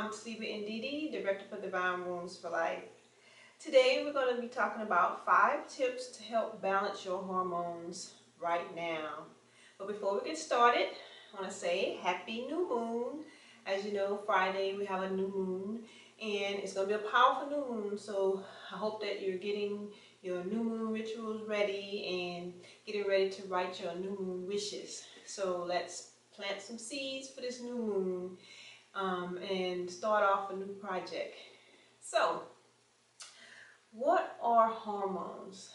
I'm Sleeper Ndidi, Director for Divine Wombs for Life. Today we're going to be talking about 5 tips to help balance your hormones right now. But before we get started, I want to say Happy New Moon. As you know, Friday we have a new moon, and it's going to be a powerful new moon, so I hope that you're getting your new moon rituals ready and getting ready to write your new moon wishes. So let's plant some seeds for this new moon and start off a new project. So, what are hormones?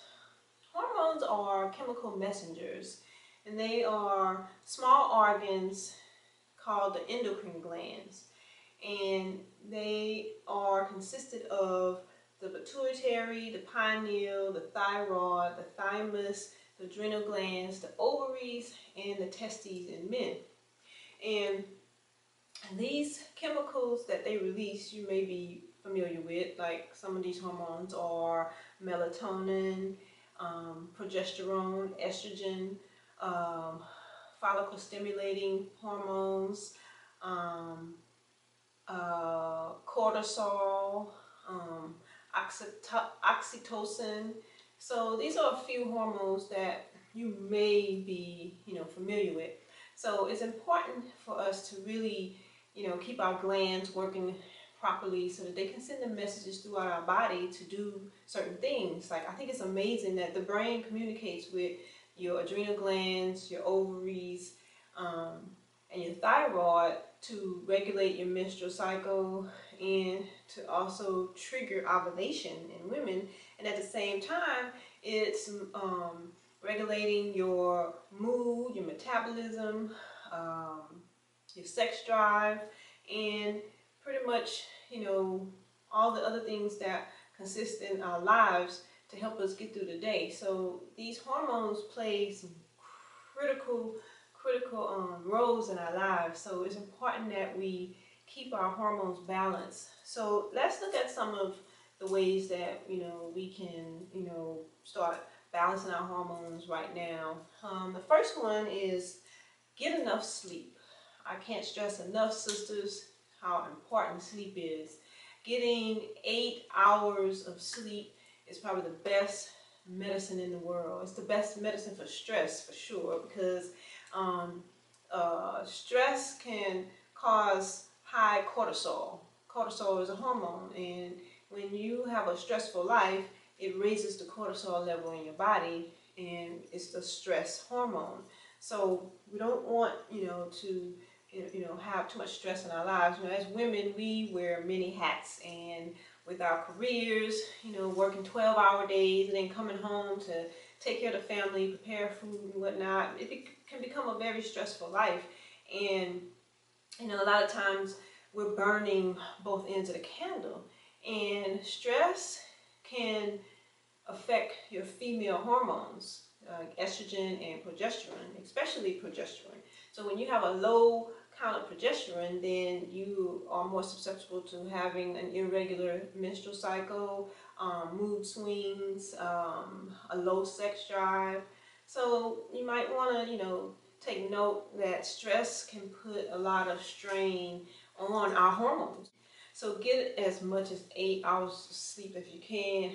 Hormones are chemical messengers, and they are small organs called the endocrine glands, and they are consisted of the pituitary, the pineal, the thyroid, the thymus, the adrenal glands, the ovaries, and the testes in men. And these chemicals that they release, you may be familiar with, like some of these hormones are melatonin, progesterone, estrogen, follicle stimulating hormones, cortisol, oxytocin. So these are a few hormones that you may be, familiar with. So it's important for us to really, keep our glands working properly so that they can send the messages throughout our body to do certain things. Like, I think it's amazing that the brain communicates with your adrenal glands, your ovaries, and your thyroid to regulate your menstrual cycle and to also trigger ovulation in women. And at the same time, it's regulating your mood, your metabolism, your sex drive, and pretty much, all the other things that consist in our lives to help us get through the day. So these hormones play some critical roles in our lives. So it's important that we keep our hormones balanced. So let's look at some of the ways that we can start balancing our hormones right now. The first one is get enough sleep. I can't stress enough, sisters, how important sleep is. Getting 8 hours of sleep is probably the best medicine in the world. It's the best medicine for stress, for sure, because stress can cause high cortisol. Cortisol is a hormone, and when you have a stressful life, it raises the cortisol level in your body, and it's the stress hormone. So we don't want to have too much stress in our lives. As women, we wear many hats, and with our careers, working 12-hour days and then coming home to take care of the family, prepare food and whatnot, it can become a very stressful life. And a lot of times we're burning both ends of the candle, and stress can affect your female hormones, estrogen and progesterone, especially progesterone. So when you have a low count of progesterone, then you are more susceptible to having an irregular menstrual cycle, mood swings, a low sex drive. So you might want to, take note that stress can put a lot of strain on our hormones. So get as much as 8 hours of sleep if you can.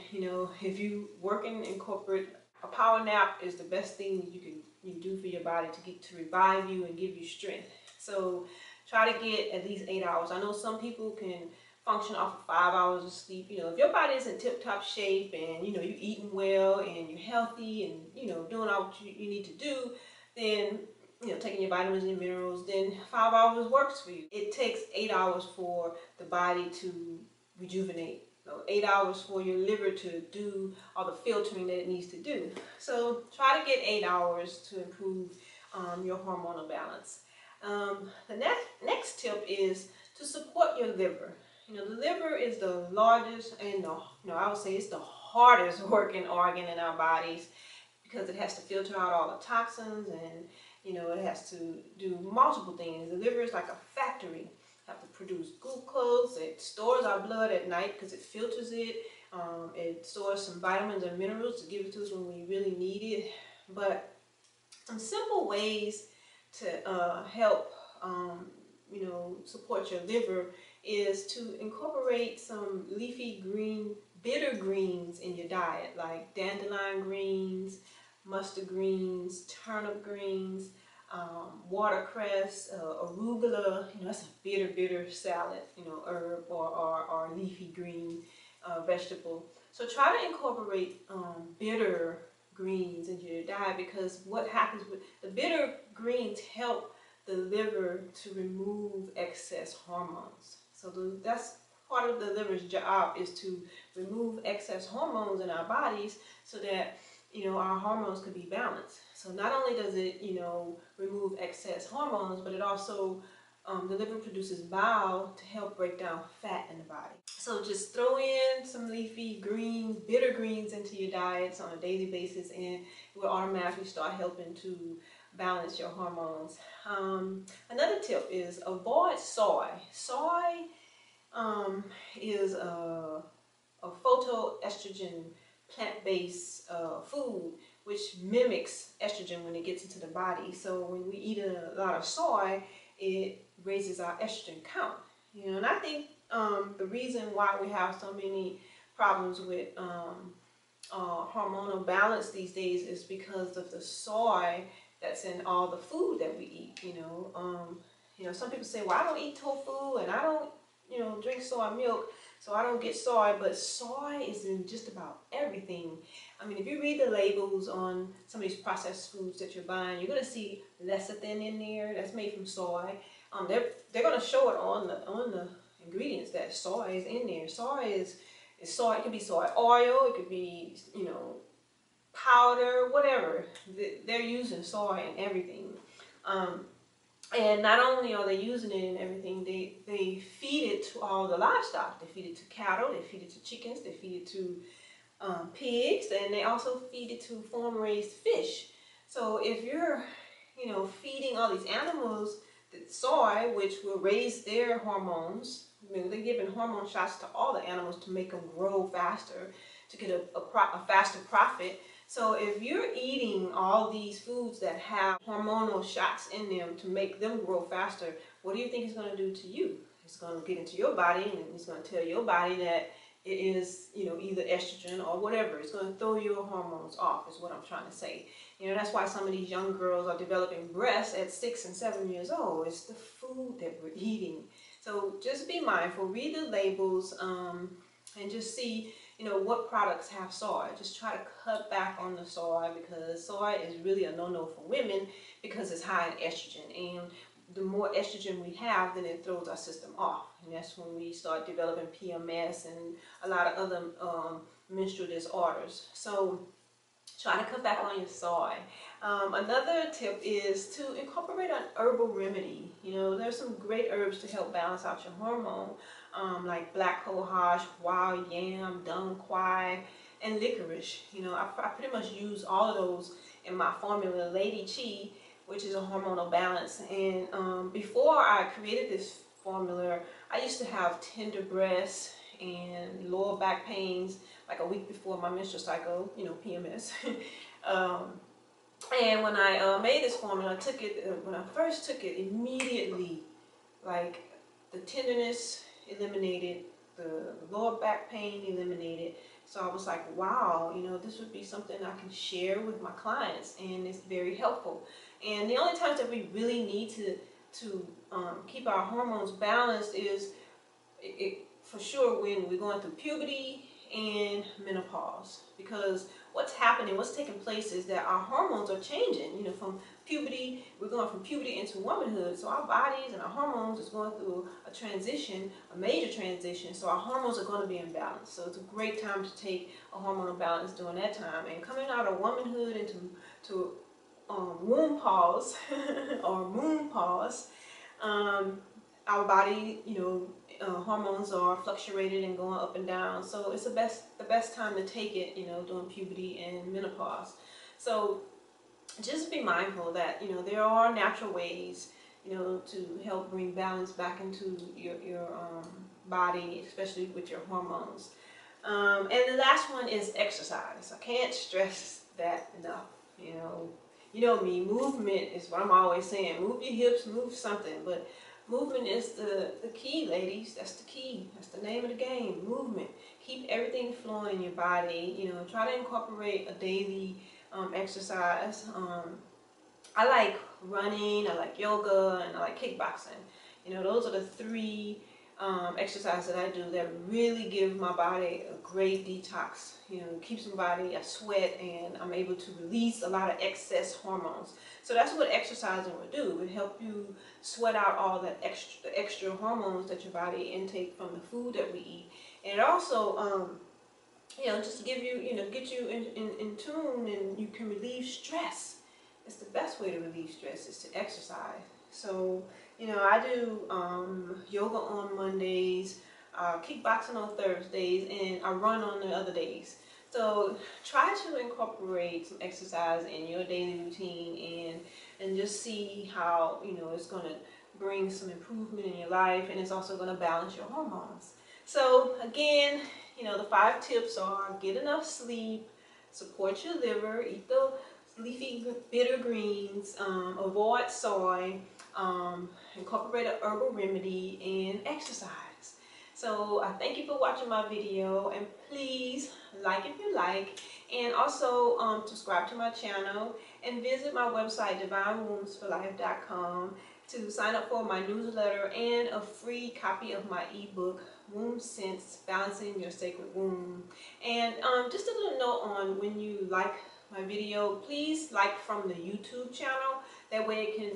If you working in corporate, a power nap is the best thing you do for your body to revive you and give you strength. So try to get at least 8 hours. I know some people can function off of 5 hours of sleep. If your body is in tip-top shape and you're eating well and you're healthy and doing all what you need to do, then taking your vitamins and minerals, then 5 hours works for you. It takes 8 hours for the body to rejuvenate. 8 hours for your liver to do all the filtering that it needs to do. So try to get 8 hours to improve your hormonal balance. The next tip is to support your liver. The liver is the largest and I would say it's the hardest working organ in our bodies, because it has to filter out all the toxins, and it has to do multiple things. The liver is like a factory. It has to produce glucose. It stores our blood at night because it filters it. It stores some vitamins and minerals to give it to us when we really need it. But some simple ways to help support your liver is to incorporate some leafy green, bitter greens in your diet, like dandelion greens, mustard greens, turnip greens, watercress, arugula. That's a bitter salad, herb or leafy green vegetable. So try to incorporate bitter greens into your diet, because what happens with the bitter greens help the liver to remove excess hormones. So that's part of the liver's job, is to remove excess hormones in our bodies so that our hormones could be balanced. So not only does it remove excess hormones, but it also the liver produces bile to help break down fat in the body. So just throw in some leafy greens, bitter greens into your diets on a daily basis, and it will automatically start helping to balance your hormones. Another tip is avoid soy. Soy is a phytoestrogen plant-based food, which mimics estrogen when it gets into the body. So when we eat a lot of soy, it raises our estrogen count. And I think the reason why we have so many problems with hormonal balance these days is because of the soy that's in all the food that we eat. Some people say, well, I don't eat tofu and I don't drink soy milk, so I don't get soy. But soy is in just about everything. I mean, if you read the labels on some of these processed foods that you're buying, you're going to see lecithin in there that's made from soy. They're going to show it on the ingredients that soy is in there. Soy is soy. It could be soy oil. It could be powder, whatever. They're using soy in everything. And not only are they using it in everything, they feed it to all the livestock. They feed it to cattle, they feed it to chickens, they feed it to pigs, and they also feed it to farm-raised fish. So if you're, feeding all these animals the soy, which will raise their hormones, they're giving hormone shots to all the animals to make them grow faster, to get a faster profit. So if you're eating all these foods that have hormonal shots in them to make them grow faster, what do you think it's going to do to you? It's going to get into your body, and it's going to tell your body that it is, either estrogen or whatever. It's going to throw your hormones off, is what I'm trying to say. That's why some of these young girls are developing breasts at 6 and 7 years old. It's the food that we're eating. So just be mindful, read the labels, and just see, what products have soy. Just try to cut back on the soy, because soy is really a no-no for women because it's high in estrogen. And the more estrogen we have, then it throws our system off. And that's when we start developing PMS and a lot of other menstrual disorders. So try to cut back on your soy. Another tip is to incorporate an herbal remedy. There's some great herbs to help balance out your hormone, like black cohosh, wild yam, dung quai, and licorice. I pretty much use all of those in my formula, Lady Chi, which is a hormonal balance. And before I created this formula, I used to have tender breasts and lower back pains like a week before my menstrual cycle, PMS. And when I made this formula, I took it, when I first took it, immediately, like, the tenderness eliminated, the lower back pain eliminated. So I was like, wow, this would be something I can share with my clients, and it's very helpful. And the only times that we really need to keep our hormones balanced is for sure when we're going through puberty and menopause, because what's happening, what's taking place is that our hormones are changing. From puberty, we're going from puberty into womanhood, so our bodies and our hormones is going through a transition, a major transition, so our hormones are going to be imbalanced. So it's a great time to take a hormonal balance during that time. And coming out of womanhood into womb pause or moon pause, our body, hormones are fluctuated and going up and down. So it's the best time to take it, during puberty and menopause. So just be mindful that, there are natural ways, to help bring balance back into your body, especially with your hormones. And the last one is exercise. I can't stress that enough. You know me, movement is what I'm always saying. Move your hips, move something. But Movement is the key, ladies. That's the key. That's the name of the game. Movement. Keep everything flowing in your body. You know, try to incorporate a daily exercise. I like running, I like yoga, and I like kickboxing. You know, those are the three exercises that I do that really give my body a great detox. You know, keeps my body a sweat, and I'm able to release a lot of excess hormones. So that's what exercising will do. It will help you sweat out all that extra hormones that your body intake from the food that we eat. And it also, you know, just give you, you know, get you in tune, and you can relieve stress. It's the best way to relieve stress is to exercise. So, you know, I do yoga on Mondays, kickboxing on Thursdays, and I run on the other days. So try to incorporate some exercise in your daily routine, and just see how, you know, it's going to bring some improvement in your life, and it's also going to balance your hormones. So again, you know, the 5 tips are: get enough sleep, support your liver, eat the leafy bitter greens, avoid soy, incorporate an herbal remedy, and exercise. So I thank you for watching my video, and please like if you like, and also subscribe to my channel, and visit my website divinewombsforlife.com to sign up for my newsletter and a free copy of my ebook, Womb Sense: Balancing Your Sacred Womb. And just a little note on when you like my video, please like from the YouTube channel. That way it can,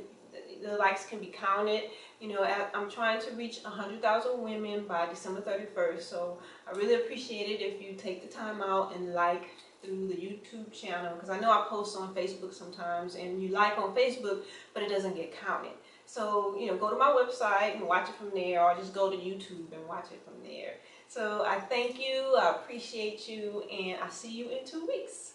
the likes can be counted. You know, I'm trying to reach 100,000 women by December 31st, so I really appreciate it if you take the time out and like through the YouTube channel, because I know I post on Facebook sometimes, and you like on Facebook, but it doesn't get counted. So, you know, go to my website and watch it from there, or just go to YouTube and watch it from there. So I thank you, I appreciate you, and I'll see you in 2 weeks.